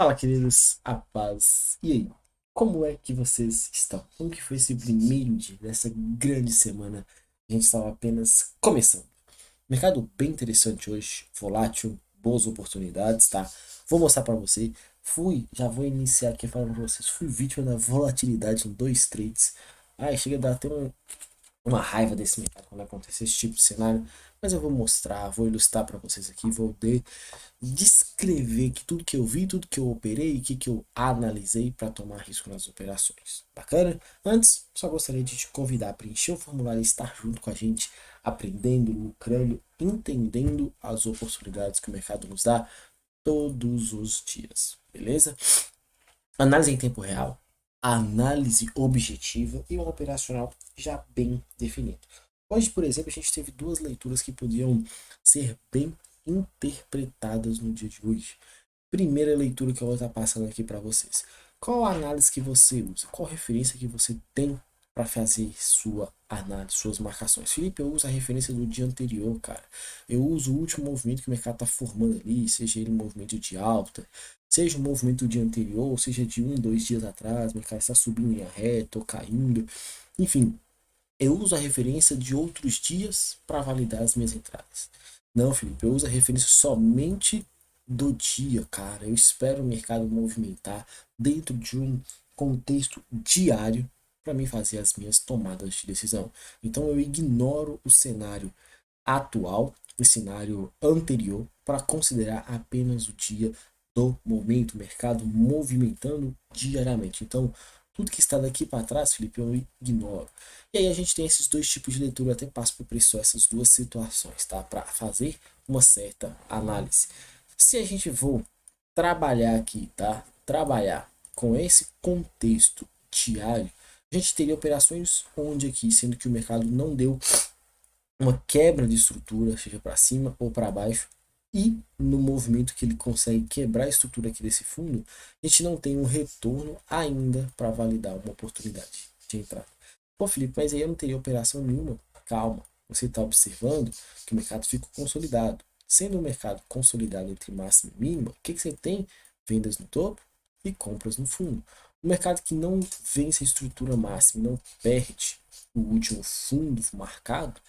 Fala, queridos, a paz. E aí, como é que vocês estão? Como que foi esse primeiro dia dessa grande semana? A gente estava apenas começando. Mercado bem interessante hoje, volátil, boas oportunidades, tá? Vou mostrar para você. Já vou iniciar aqui falando para vocês. Fui vítima da volatilidade em dois trades. Ai, chega a dar até uma raiva desse mercado quando acontece esse tipo de cenário. Mas eu vou mostrar, vou ilustrar para vocês aqui, descrever que tudo que eu vi, tudo que eu operei, o que eu analisei para tomar risco nas operações. Bacana? Antes, só gostaria de te convidar a preencher o formulário e estar junto com a gente, aprendendo, lucrando, entendendo as oportunidades que o mercado nos dá todos os dias. Beleza? Análise em tempo real, análise objetiva e um operacional já bem definido. Hoje, por exemplo, a gente teve duas leituras que podiam ser bem interpretadas no dia de hoje. Primeira leitura que eu vou estar passando aqui para vocês. Qual a análise que você usa? Qual referência que você tem para fazer sua análise, suas marcações? Felipe, eu uso a referência do dia anterior, cara. Eu uso o último movimento que o mercado está formando ali, seja ele um movimento de alta, seja um movimento do dia anterior, seja de um, dois dias atrás, o mercado está subindo em reta ou caindo. Enfim, eu uso a referência de outros dias para validar as minhas entradas. Não, Felipe, eu uso a referência somente do dia, cara. Eu espero o mercado movimentar dentro de um contexto diário para mim fazer as minhas tomadas de decisão. Então eu ignoro o cenário atual, o cenário anterior, para considerar apenas o dia do momento, o mercado movimentando diariamente. Então, tudo que está daqui para trás, Felipe, eu ignoro. E aí a gente tem esses dois tipos de leitura, eu até passo por preço essas duas situações, tá? Para fazer uma certa análise. Se a gente for trabalhar aqui, tá? Trabalhar com esse contexto diário, a gente teria operações onde aqui, sendo que o mercado não deu uma quebra de estrutura, seja para cima ou para baixo, e no movimento que ele consegue quebrar a estrutura aqui desse fundo, a gente não tem um retorno ainda para validar uma oportunidade de entrada. Pô, Felipe, mas aí eu não teria operação nenhuma. Calma, você está observando que o mercado fica consolidado. Sendo o mercado consolidado entre máxima e mínima, o que você tem? Vendas no topo e compras no fundo. O mercado que não vence a estrutura máxima, não perde o último fundo marcado,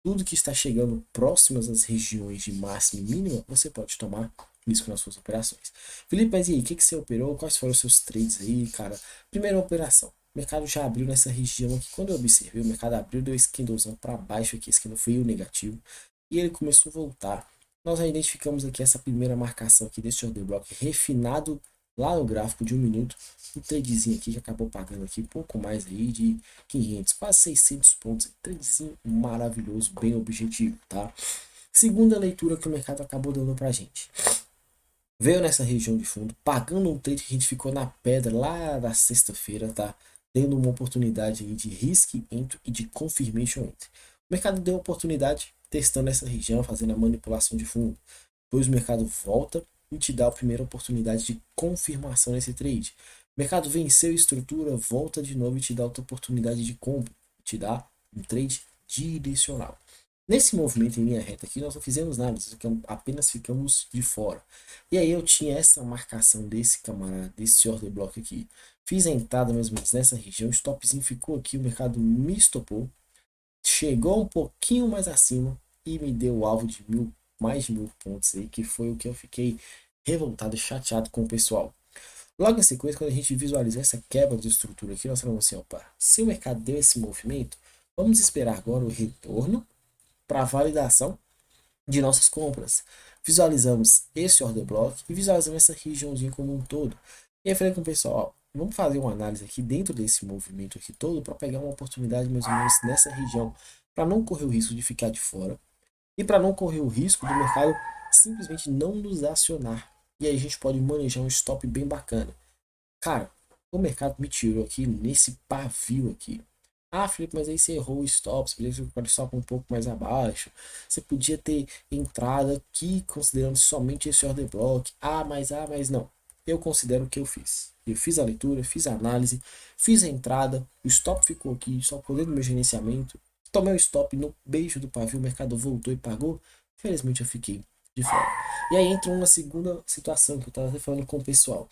tudo que está chegando próximas às regiões de máxima e mínima, você pode tomar risco nas suas operações. Felipe, mas e aí, o que você operou? Quais foram os seus trades aí, cara? Primeira operação. O mercado já abriu nessa região aqui. Quando eu observei, o mercado abriu, deu esse candlezão para baixo aqui, esse candle foi o negativo. E ele começou a voltar. Nós já identificamos aqui essa primeira marcação aqui desse order block refinado lá no gráfico de um minuto. Um tradezinho aqui que acabou pagando aqui pouco mais aí de 500, quase 600 pontos. Tradezinho maravilhoso, bem objetivo, tá? Segunda leitura que o mercado acabou dando pra gente. Veio nessa região de fundo, pagando um trade que a gente ficou na pedra lá na sexta-feira, tá? Tendo uma oportunidade aí de risk entry e de confirmation entry. O mercado deu oportunidade testando essa região, fazendo a manipulação de fundo. Depois o mercado volta e te dá a primeira oportunidade de confirmação nesse trade. O mercado venceu a estrutura, volta de novo e te dá outra oportunidade de compra. Te dá um trade direcional. Nesse movimento em linha reta aqui, nós não fizemos nada, apenas ficamos de fora. E aí eu tinha essa marcação desse camarada, desse order block aqui. Fiz a entrada mais ou menos nessa região, o stopzinho ficou aqui, o mercado me estopou. Chegou um pouquinho mais acima e me deu o alvo de mais de 1.000 pontos aí, que foi o que eu fiquei revoltado e chateado com o pessoal. Logo em sequência, quando a gente visualizou essa quebra de estrutura aqui, nós falamos assim, opa, se o mercado deu esse movimento, vamos esperar agora o retorno para validação de nossas compras. Visualizamos esse order block e visualizamos essa regiãozinha como um todo. E aí eu falei com o pessoal, ó, vamos fazer uma análise aqui dentro desse movimento aqui todo para pegar uma oportunidade mais ou menos nessa região, para não correr o risco de ficar de fora e para não correr o risco do mercado simplesmente não nos acionar. E aí a gente pode manejar um stop bem bacana. Cara, o mercado me tirou aqui nesse pavio aqui. Ah, Felipe, mas aí você errou o stop, você podia ter colocado o stop um pouco mais abaixo. Você podia ter entrado aqui considerando somente esse order block. Mas não. Eu considero o que eu fiz. Eu fiz a leitura, fiz a análise, fiz a entrada, o stop ficou aqui, só dentro do meu gerenciamento. Tomei o stop no beijo do pavio, o mercado voltou e pagou. Infelizmente eu fiquei de fora. E aí entra uma segunda situação que eu estava falando com o pessoal.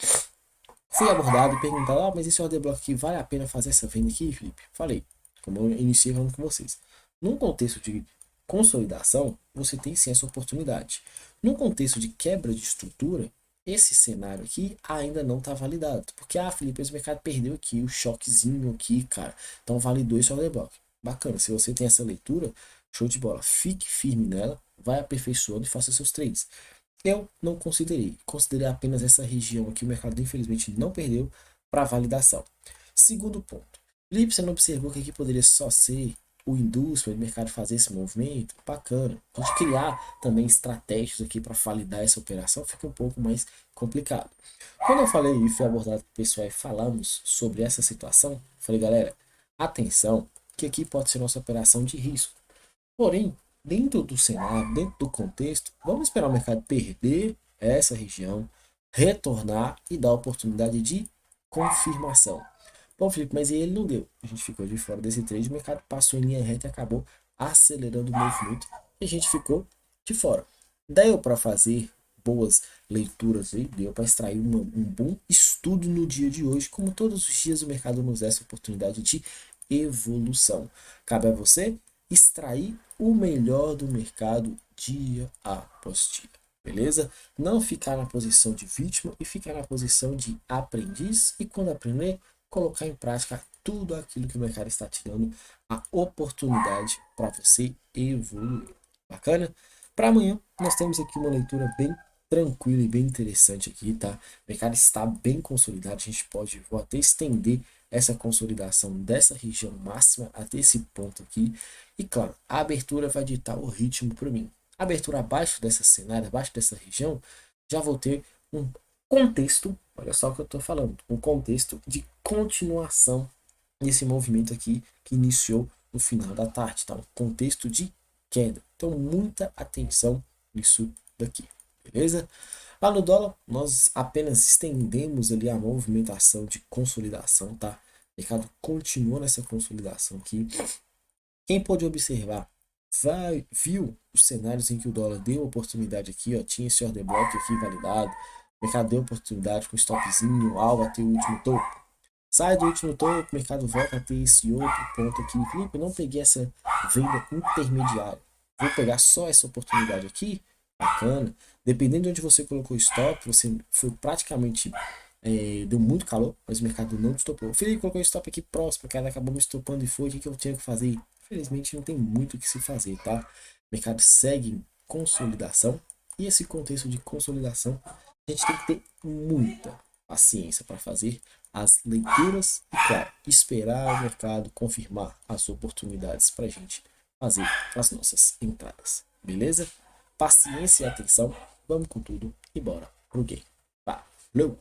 Fui abordado e perguntado, mas esse order block aqui, vale a pena fazer essa venda aqui, Felipe? Falei, como eu iniciei falando com vocês. Num contexto de consolidação, você tem sim essa oportunidade. Num contexto de quebra de estrutura, esse cenário aqui ainda não está validado. Porque, Felipe, esse mercado perdeu aqui, o choquezinho aqui, cara. Então validou esse order block. Bacana, se você tem essa leitura, show de bola. Fique firme nela, vai aperfeiçoando e faça seus trades. Eu não considerei. Considerei apenas essa região aqui. O mercado, infelizmente, não perdeu para validação. Segundo ponto. Felipe, você não observou que aqui poderia só ser o indústria, o mercado fazer esse movimento? Bacana. A gente criar também estratégias aqui para validar essa operação fica um pouco mais complicado. Quando eu falei e fui abordado com o pessoal e falamos sobre essa situação, falei, galera, atenção, que aqui pode ser nossa operação de risco. Porém, dentro do cenário, dentro do contexto, vamos esperar o mercado perder essa região, retornar e dar oportunidade de confirmação. Bom, Felipe, mas ele não deu. A gente ficou de fora desse trade, o mercado passou em linha reta e acabou acelerando o movimento e a gente ficou de fora. Deu para fazer boas leituras aí, deu para extrair um bom estudo no dia de hoje, como todos os dias o mercado nos dá essa oportunidade de evolução. Cabe a você extrair o melhor do mercado dia após dia, beleza? Não ficar na posição de vítima e ficar na posição de aprendiz e quando aprender, colocar em prática tudo aquilo que o mercado está te dando, a oportunidade para você evoluir. Bacana? Para amanhã, nós temos aqui uma leitura bem tranquila e bem interessante aqui, tá? O mercado está bem consolidado, a gente pode, vou até estender essa consolidação dessa região máxima até esse ponto aqui. E claro, a abertura vai ditar o ritmo para mim. A abertura abaixo dessa cenário, abaixo dessa região, já vou ter um contexto, olha só o que eu estou falando, um contexto de continuação desse movimento aqui que iniciou no final da tarde, tá? Um contexto de queda. Então, muita atenção nisso daqui, beleza? Lá no dólar, nós apenas estendemos ali a movimentação de consolidação, tá? O mercado continua nessa consolidação aqui. Quem pôde observar, viu os cenários em que o dólar deu oportunidade aqui, ó, tinha esse order block aqui validado, o mercado deu oportunidade com stopzinho, alvo até o último topo. Sai do último topo, o mercado volta a ter esse outro ponto aqui. Felipe, eu não peguei essa venda intermediária. Vou pegar só essa oportunidade aqui. Bacana. Dependendo de onde você colocou o stop, você foi praticamente. Deu muito calor, mas o mercado não estopou. O Felipe colocou o stop aqui próximo, o cara acabou me estopando e foi. O que eu tinha que fazer? Infelizmente não tem muito o que se fazer, tá? O mercado segue em consolidação. E esse contexto de consolidação, a gente tem que ter muita paciência para fazer as leituras e, claro, esperar o mercado confirmar as oportunidades para a gente fazer as nossas entradas. Beleza? Paciência e atenção. Vamos com tudo e bora pro game. Valeu!